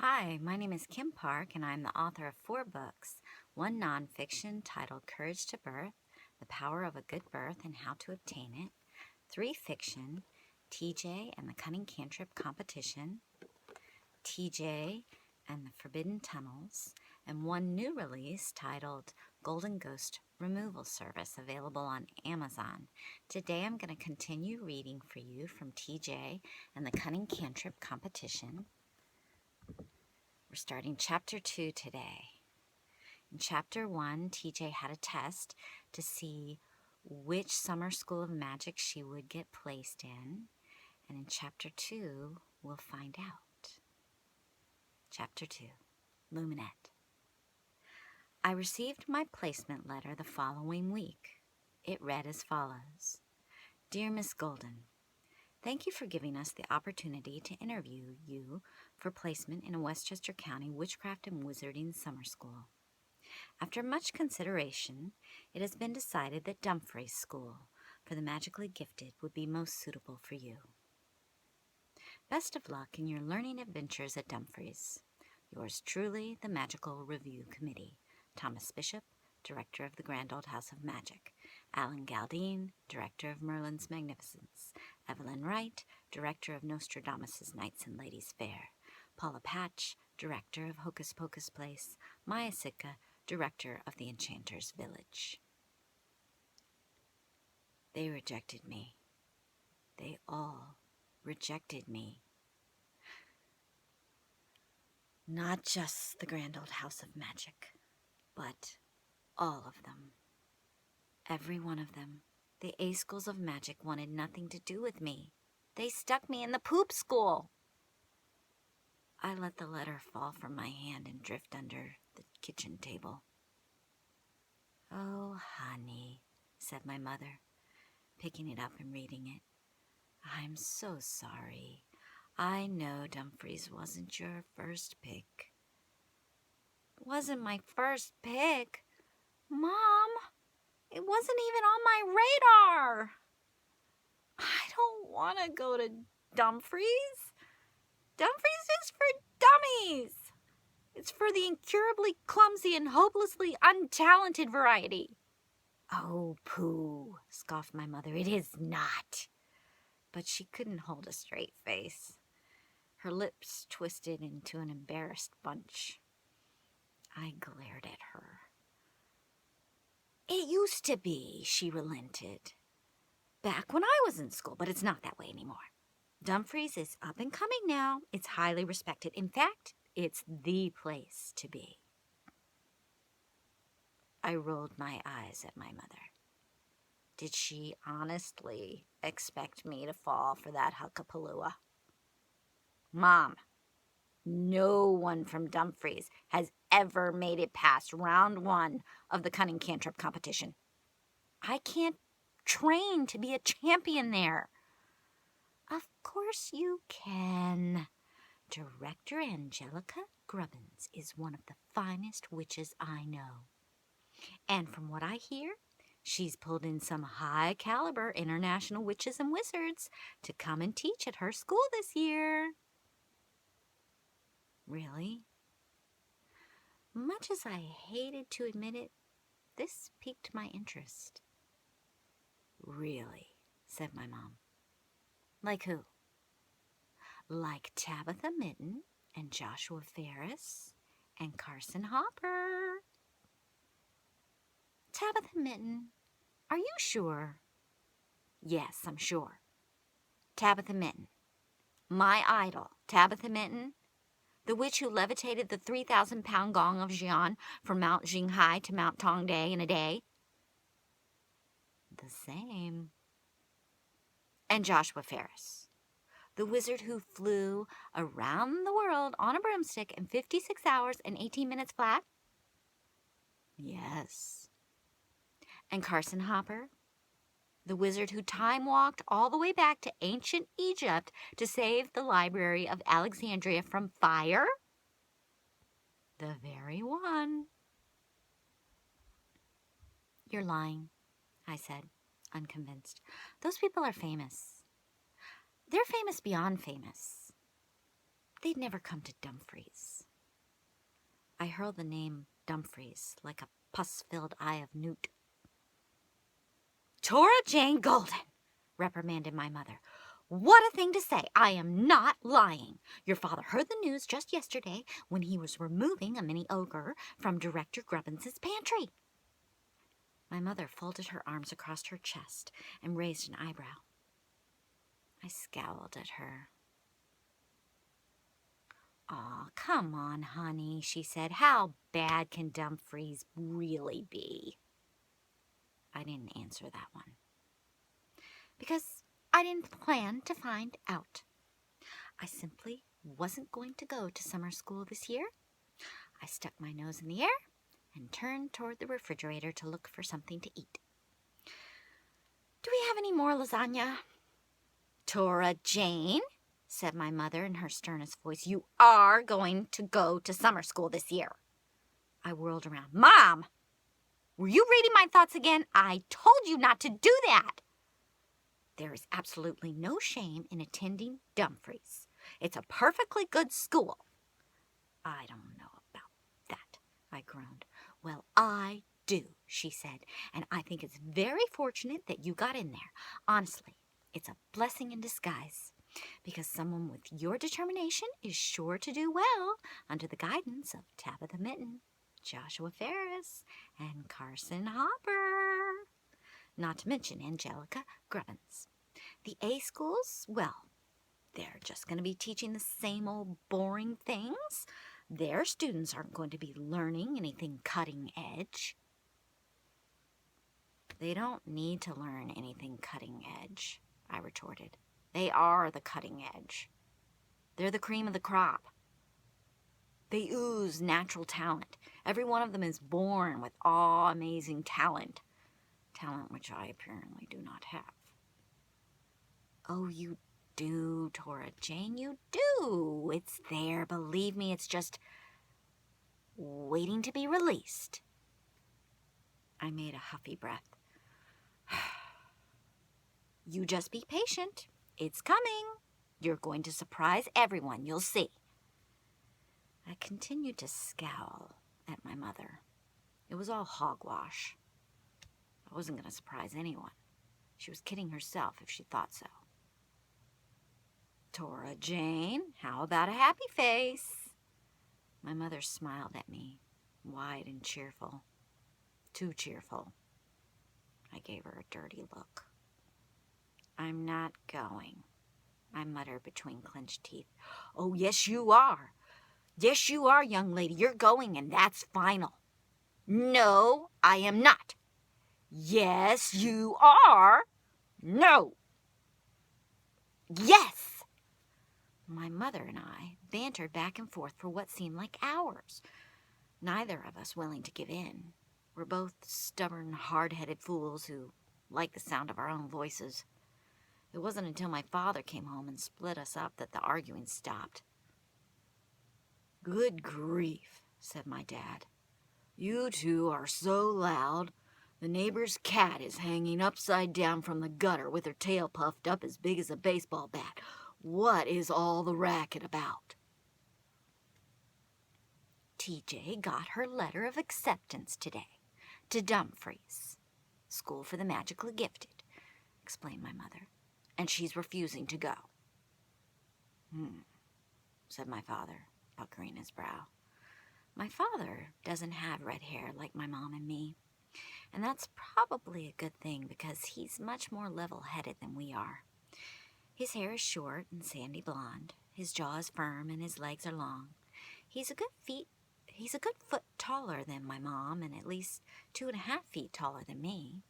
Hi, my name is Kim Park, and I'm the author of 4 books, one nonfiction titled Courage to Birth, The Power of a Good Birth and How to Obtain It, 3 fiction, TJ and the Cunning Cantrip Competition, TJ and the Forbidden Tunnels, and one new release titled Golden Ghost Removal Service, available on Amazon. Today I'm going to continue reading for you from TJ and the Cunning Cantrip Competition. We're starting Chapter 2 today. In Chapter 1, TJ had a test to see which summer school of magic she would get placed in. And in Chapter 2, we'll find out. Chapter 2, Luminette. I received my placement letter the following week. It read as follows. Dear Miss Golden, thank you for giving us the opportunity to interview you for placement in a Westchester County Witchcraft and Wizarding Summer School. After much consideration, it has been decided that Dumfries School for the Magically Gifted would be most suitable for you. Best of luck in your learning adventures at Dumfries. Yours truly, the Magical Review Committee. Thomas Bishop, Director of the Grand Old House of Magic. Alan Galdine, Director of Merlin's Magnificence. Evelyn Wright, Director of Nostradamus' Knights and Ladies Fair. Paula Patch, Director of Hocus Pocus Place. Maya Sitka, Director of the Enchanter's Village. They rejected me. They all rejected me. Not just the Grand Old House of Magic, but all of them. Every one of them. The A schools of magic wanted nothing to do with me. They stuck me in the poop school. I let the letter fall from my hand and drift under the kitchen table. Oh, honey, said my mother, picking it up and reading it. I'm so sorry. I know Dumfries wasn't your first pick. It wasn't my first pick. Mom, it wasn't even on my radar. I don't want to go to Dumfries. Dumfries is for dummies. It's for the incurably clumsy and hopelessly untalented variety. Oh, pooh, scoffed my mother. It is not. But she couldn't hold a straight face. Her lips twisted into an embarrassed bunch. I glared at her. It used to be, she relented. Back when I was in school, but it's not that way anymore. Dumfries is up and coming now. It's highly respected. In fact, it's the place to be. I rolled my eyes at my mother. Did she honestly expect me to fall for that huckapalooa? Mom, no one from Dumfries has ever made it past round 1 of the Cunning Cantrip Competition. I can't train to be a champion there. Of course you can. Director Angelica Grubbins is one of the finest witches I know. And from what I hear, she's pulled in some high-caliber international witches and wizards to come and teach at her school this year. Really? Much as I hated to admit it, this piqued my interest. Really, said my mom. Like who? Like Tabitha Mitten and Joshua Ferris and Carson Hopper. Tabitha Mitten, are you sure? Yes, I'm sure. Tabitha Mitten. My idol, Tabitha Mitten, the witch who levitated the 3,000-pound gong of Xi'an from Mount Jinghai to Mount Tongday in a day. The same. And Joshua Ferris, the wizard who flew around the world on a broomstick in 56 hours and 18 minutes flat? Yes. And Carson Hopper, the wizard who time-walked all the way back to ancient Egypt to save the Library of Alexandria from fire? The very one. You're lying, I said, unconvinced. Those people are famous. They're famous beyond famous. they'd never come to Dumfries. I hurled the name Dumfries like a pus-filled eye of newt. "Tora Jane Golden," reprimanded my mother. "What a thing to say! I am not lying. Your father heard the news just yesterday when he was removing a mini ogre from Director Grubbins's pantry." My mother folded her arms across her chest and raised an eyebrow. I scowled at her. "Aw, come on, honey," she said. "How bad can Dumfries really be?" I didn't answer that one, because I didn't plan to find out. I simply wasn't going to go to summer school this year. I stuck my nose in the air and turned toward the refrigerator to look for something to eat. "Do we have any more lasagna?" "Tora Jane," said my mother in her sternest voice, "you are going to go to summer school this year." I whirled around. "Mom, were you reading my thoughts again? I told you not to do that." "There is absolutely no shame in attending Dumfries. It's a perfectly good school." "I don't know about that," I groaned. "Well, I do," she said, "and I think it's very fortunate that you got in there. Honestly, it's a blessing in disguise, because someone with your determination is sure to do well under the guidance of Tabitha Mitten, Joshua Ferris, and Carson Hopper. Not to mention Angelica Grubbins. The A schools, well, they're just going to be teaching the same old boring things. Their students aren't going to be learning anything cutting edge." "They don't need to learn anything cutting edge," I retorted. "They are the cutting edge. They're the cream of the crop. They ooze natural talent. Every one of them is born with awe-amazing talent. Talent which I apparently do not have." "Oh, you do, Tora Jane, you do. It's there, believe me. It's just waiting to be released." I made a huffy breath. "You just be patient. It's coming. You're going to surprise everyone, you'll see." I continued to scowl at my mother. It was all hogwash. I wasn't going to surprise anyone. She was kidding herself if she thought so. "Tora Jane, how about a happy face?" My mother smiled at me, wide and cheerful. Too cheerful. I gave her a dirty look. "I'm not going," I muttered between clenched teeth. "Oh, yes, you are. Yes, you are, young lady. You're going, and that's final." "No, I am not." "Yes, you are." "No." "Yes." My mother and I bantered back and forth for what seemed like hours, neither of us willing to give in. We're both stubborn, hard-headed fools who like the sound of our own voices. It wasn't until my father came home and split us up that the arguing stopped. "Good grief," said my dad. "You two are so loud. The neighbor's cat is hanging upside down from the gutter with her tail puffed up as big as a baseball bat. What is all the racket about?" "TJ got her letter of acceptance today to Dumfries, School for the Magically Gifted," explained my mother, "and she's refusing to go." Said my father, puckering his brow. My father doesn't have red hair like my mom and me, and that's probably a good thing because he's much more level-headed than we are. His hair is short and sandy blonde, his jaw is firm, and his legs are long. He's a good foot taller than my mom and at least 2.5 feet taller than me.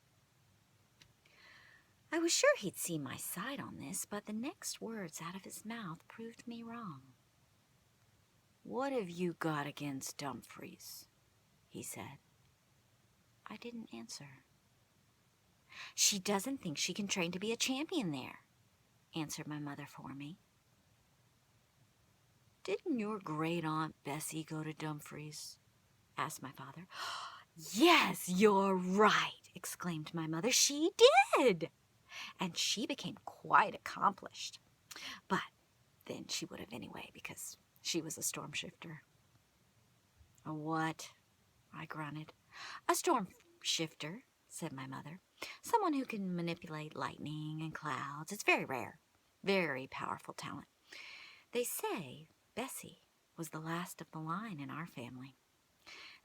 I was sure he'd see my side on this, but the next words out of his mouth proved me wrong. "What have you got against Dumfries?" he said. I didn't answer. "She doesn't think she can train to be a champion there," answered my mother for me. "Didn't your great-aunt Bessie go to Dumfries?" asked my father. "Yes, you're right," exclaimed my mother. "She did. And she became quite accomplished. But then she would have anyway, because She was a storm shifter. A what? I grunted. A storm shifter, said my mother. Someone who can manipulate lightning and clouds. It's very rare. Very powerful talent. They say Bessie was the last of the line in our family.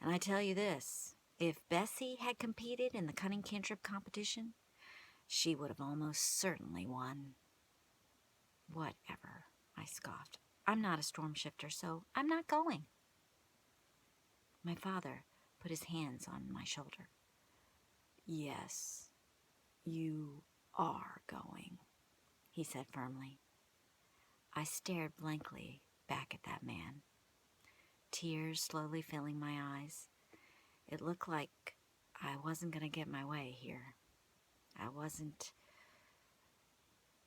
And I tell you this, if Bessie had competed in the cunning cantrip competition, she would have almost certainly won. Whatever, I scoffed. I'm not a storm shifter, so I'm not going. My father put his hands on my shoulder. Yes, you are going, he said firmly. I stared blankly back at that man, tears slowly filling my eyes. It looked like I wasn't going to get my way here. I wasn't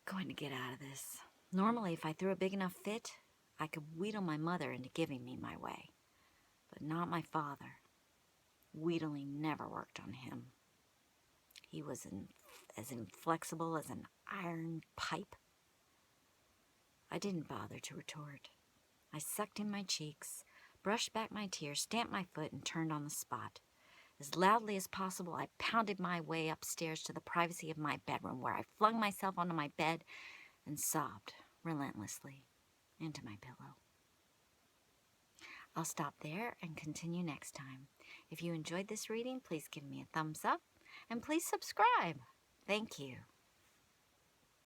going to get out of this. Normally, if I threw a big enough fit, I could wheedle my mother into giving me my way. But not my father. Wheedling never worked on him. He was as inflexible as an iron pipe. I didn't bother to retort. I sucked in my cheeks, brushed back my tears, stamped my foot, and turned on the spot. As loudly as possible, I pounded my way upstairs to the privacy of my bedroom, where I flung myself onto my bed and sobbed relentlessly into my pillow. I'll stop there and continue next time. If you enjoyed this reading, please give me a thumbs up and please subscribe. Thank you.